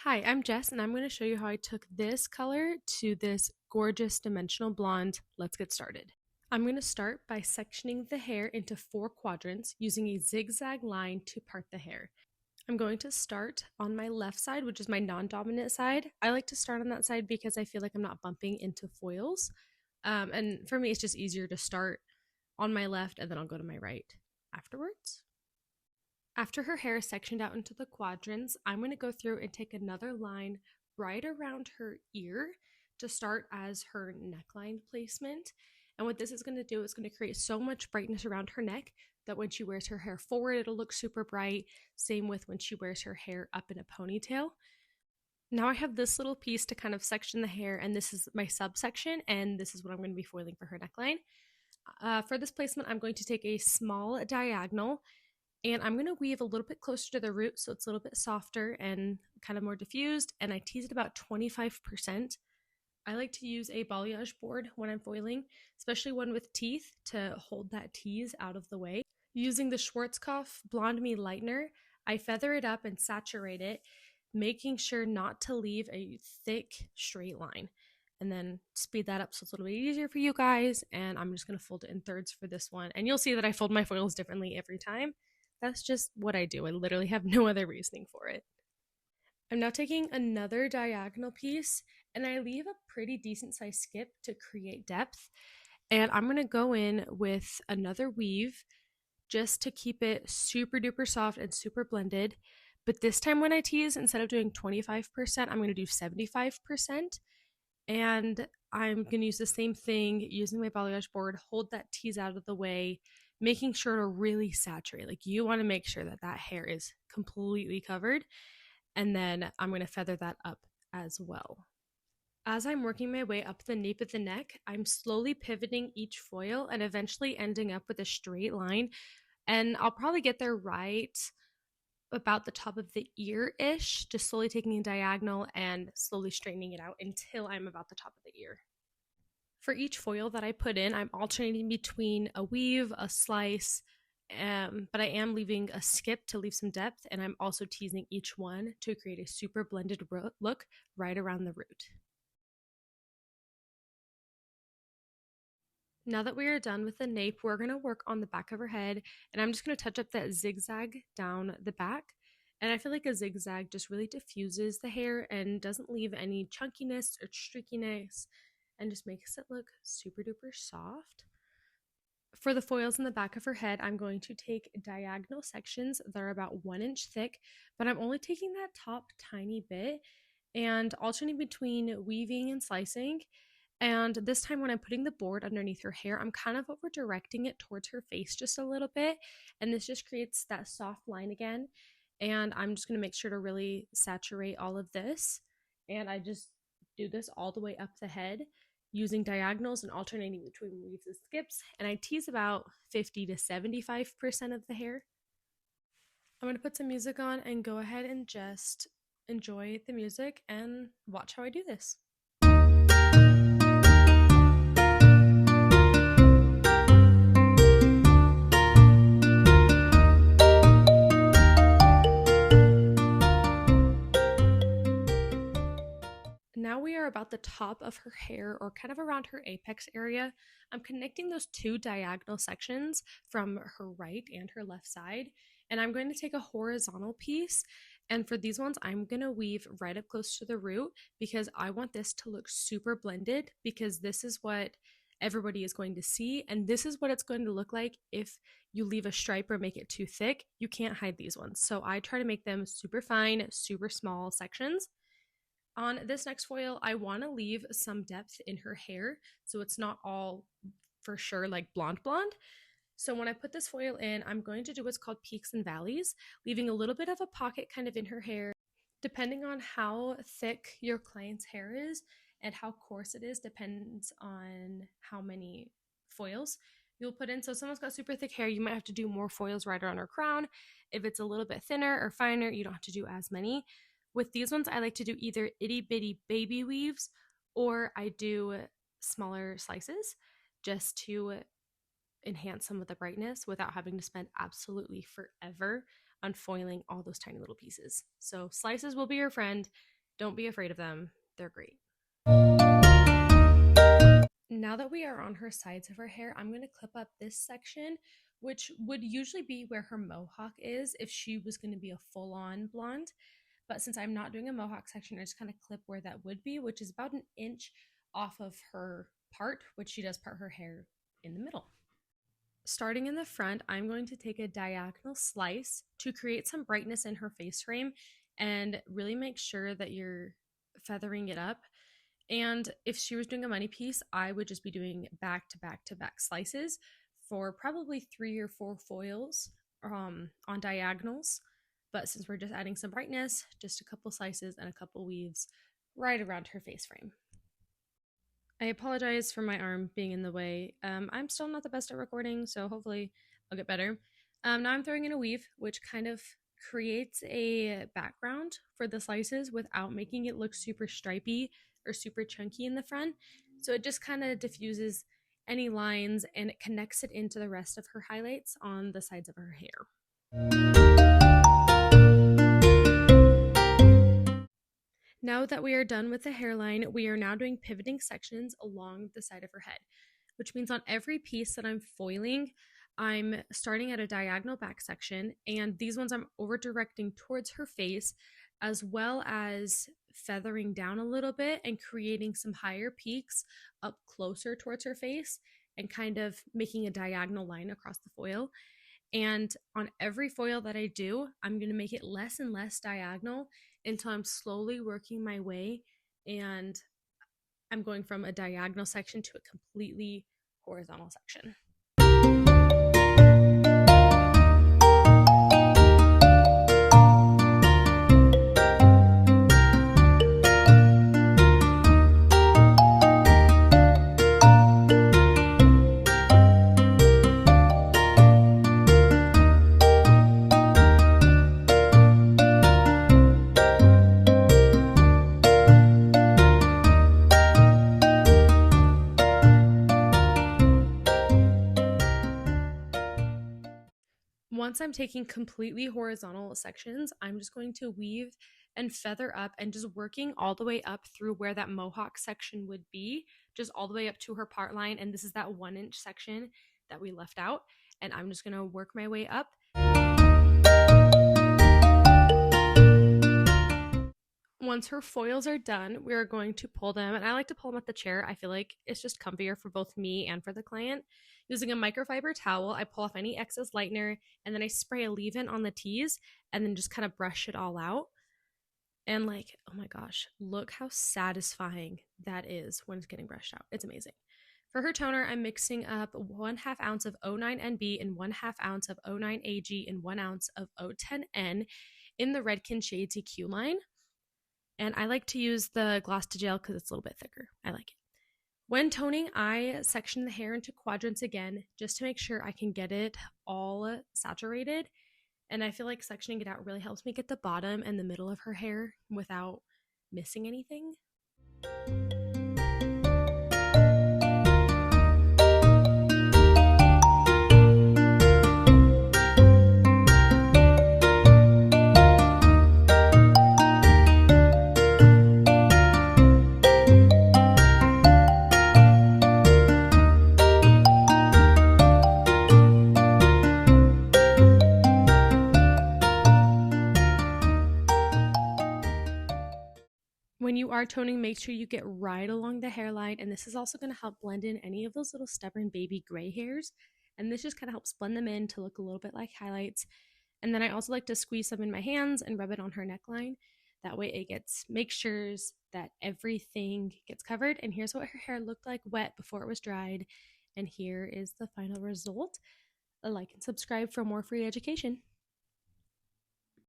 Hi, I'm Jess, and I'm going to show you how I took this color to this gorgeous dimensional blonde. Let's get started. I'm going to start by sectioning the hair into 4 quadrants using a zigzag line to part the hair. I'm going to start on my left side, which is my non-dominant side. I like to start on that side because I feel like I'm not bumping into foils. And for me, it's just easier to start on my left and then I'll go to my right afterwards. After her hair is sectioned out into the quadrants, I'm going to go through and take another line right around her ear to start as her neckline placement. And what this is going to do is going to create so much brightness around her neck that when she wears her hair forward, it'll look super bright. Same with when she wears her hair up in a ponytail. Now I have this little piece to kind of section the hair, and this is my subsection, and this is what I'm going to be foiling for her neckline. For this placement, I'm going to take a small diagonal and I'm going to weave a little bit closer to the root so it's a little bit softer and kind of more diffused, and I tease it about 25%. I like to use a balayage board when I'm foiling, especially one with teeth, to hold that tease out of the way. Using the Schwarzkopf Blonde Me Lightener, I feather it up and saturate it, making sure not to leave a thick straight line. And then speed that up so it's a little bit easier for you guys, and I'm just going to fold it in thirds for this one. And you'll see that I fold my foils differently every time. That's just what I do. I literally have no other reasoning for it. I'm now taking another diagonal piece and I leave a pretty decent sized skip to create depth. And I'm going to go in with another weave just to keep it super duper soft and super blended. But this time when I tease, instead of doing 25%, I'm going to do 75%. And I'm going to use the same thing using my balayage board, hold that tease out of the way, making sure to really saturate. Like, you want to make sure that that hair is completely covered. And then I'm going to feather that up as well. As I'm working my way up the nape of the neck, I'm slowly pivoting each foil and eventually ending up with a straight line. And I'll probably get there right about the top of the ear-ish, just slowly taking a diagonal and slowly straightening it out until I'm about the top of the ear. For each foil that I put in, I'm alternating between a weave, a slice, but I am leaving a skip to leave some depth, and I'm also teasing each one to create a super blended look right around the root. Now that we are done with the nape, we're going to work on the back of her head, and I'm just going to touch up that zigzag down the back. And I feel like a zigzag just really diffuses the hair and doesn't leave any chunkiness or streakiness and just makes it look super duper soft. For the foils in the back of her head, I'm going to take diagonal sections that are about 1 inch thick, but I'm only taking that top tiny bit and alternating between weaving and slicing. And this time when I'm putting the board underneath her hair, I'm kind of over directing it towards her face just a little bit. And this just creates that soft line again. And I'm just going to make sure to really saturate all of this. And I just do this all the way up the head using diagonals and alternating between weaves and skips. And I tease about 50 to 75% of the hair. I'm going to put some music on and go ahead and just enjoy the music and watch how I do this. Now we are about the top of her hair, or kind of around her apex area. I'm connecting those 2 diagonal sections from her right and her left side, and I'm going to take a horizontal piece, and for these ones I'm going to weave right up close to the root because I want this to look super blended, because this is what everybody is going to see, and this is what it's going to look like if you leave a stripe or make it too thick. You can't hide these ones, so I try to make them super fine, super small sections. On this next foil, I want to leave some depth in her hair so it's not all for sure like blonde. So when I put this foil in, I'm going to do what's called peaks and valleys, leaving a little bit of a pocket kind of in her hair. Depending on how thick your client's hair is and how coarse it is depends on how many foils you'll put in. So if someone's got super thick hair, you might have to do more foils right around her crown. If it's a little bit thinner or finer, you don't have to do as many. With these ones, I like to do either itty bitty baby weaves or I do smaller slices just to enhance some of the brightness without having to spend absolutely forever on foiling all those tiny little pieces. So slices will be your friend. Don't be afraid of them. They're great. Now that we are on her sides of her hair, I'm going to clip up this section, which would usually be where her mohawk is if she was going to be a full-on blonde. But since I'm not doing a mohawk section, I just kind of clip where that would be, which is about an inch off of her part, which she does part her hair in the middle. Starting in the front, I'm going to take a diagonal slice to create some brightness in her face frame and really make sure that you're feathering it up. And if she was doing a money piece, I would just be doing back to back to back slices for probably 3 or 4 foils on diagonals. But since we're just adding some brightness, just a couple slices and a couple weaves right around her face frame. I apologize for my arm being in the way. I'm still not the best at recording, so hopefully I'll get better. Now I'm throwing in a weave, which kind of creates a background for the slices without making it look super stripy or super chunky in the front. So it just kind of diffuses any lines and it connects it into the rest of her highlights on the sides of her hair. Now that we are done with the hairline, we are now doing pivoting sections along the side of her head, which means on every piece that I'm foiling, I'm starting at a diagonal back section, and these ones I'm over directing towards her face, as well as feathering down a little bit and creating some higher peaks up closer towards her face and kind of making a diagonal line across the foil. And on every foil that I do, I'm going to make it less and less diagonal until I'm slowly working my way and I'm going from a diagonal section to a completely horizontal section. Once I'm taking completely horizontal sections, I'm just going to weave and feather up and just working all the way up through where that mohawk section would be, just all the way up to her part line. And this is that 1-inch section that we left out. And I'm just going to work my way up. Once her foils are done, we're going to pull them, and I like to pull them at the chair. I feel like it's just comfier for both me and for the client. Using a microfiber towel, I pull off any excess lightener, and then I spray a leave-in on the tees, and then just kind of brush it all out. And like, oh my gosh, look how satisfying that is when it's getting brushed out. It's amazing. For her toner, I'm mixing up 1/2 ounce of 09NB and 1/2 ounce of 09AG and 1 ounce of 010N in the Redken Shade TQ line. And I like to use the gloss to gel because it's a little bit thicker. I like it. When toning, I section the hair into quadrants again just to make sure I can get it all saturated. And I feel like sectioning it out really helps me get the bottom and the middle of her hair without missing anything. When you are toning, make sure you get right along the hairline, and this is also going to help blend in any of those little stubborn baby gray hairs, and this just kind of helps blend them in to look a little bit like highlights. And then I also like to squeeze some in my hands and rub it on her neckline. That way it makes sure that everything gets covered. And here's what her hair looked like wet before it was dried, and here is the final result. Like and subscribe for more free education.